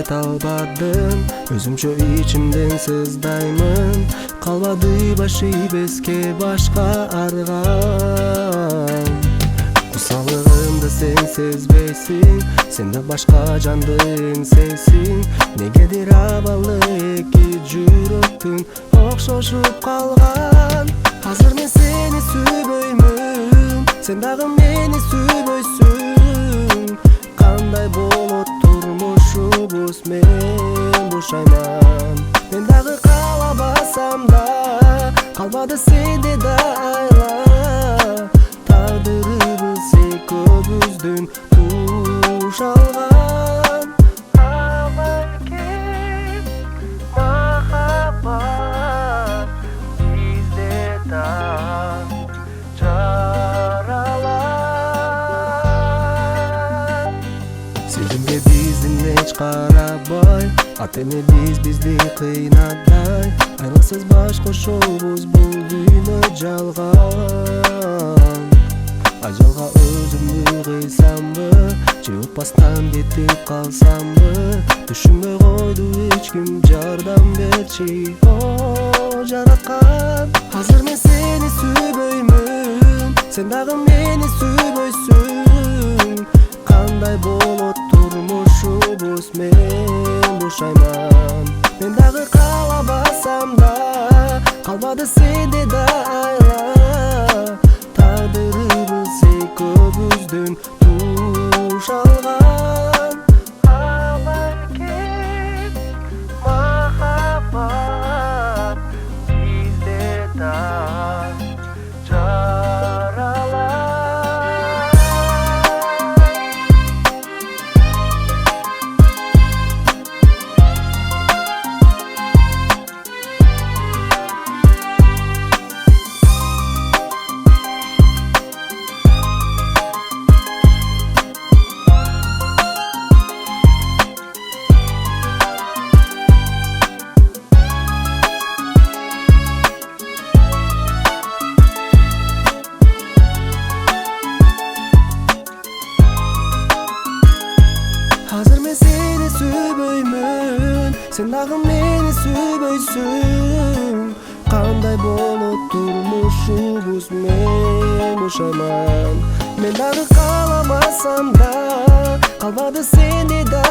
бет албадым, өзүмчө ичимден сыздаймын. Калбады баш ийбеске башка арган. Кусалыгымды сен сезбейсиң, сен да башка жанды эңсейсиң. Негедир абалы эки жүрөктүн окшошуп калган. Азыр мен сени сүйбөймүн, сен дагы мени сүйбөйсүң. Кандай болот турмушубуз, мен бошайман. Мен дагы каалабасам да, калбады сенде да айла. Тагдырыбыз экөөбүздүн туш алган. Албайкем махаббат бизде так жаралар. Сезимге биздин эч карабай, ат эме бизди кыйнадай. Айласыз баш кошобуз, бул дүйнө жалган. Ажалга өзүмдү кыйсамбы, же утпастан кетип калсамбы. Түшүнбөй койду эч ким жардам берчи, о жараткан. Азыр мен сени сүйбөймүн, сен дагы мени сүйбөйсүң. Кандай болот турмушубуз, мен бошайман. Мен дагы каалабасам да, калбады сенде да айла. Тагдырыбыз экөөбүздүн туш алган. Албайкем махаббат бизде так жаралар. Азыр мен сени сүйбөймүн, сен дагы мени сүйбөйсүң. Кандай болот турмушубуз, мен бошайман. Мен дагы каалабасам да, калбады сенде да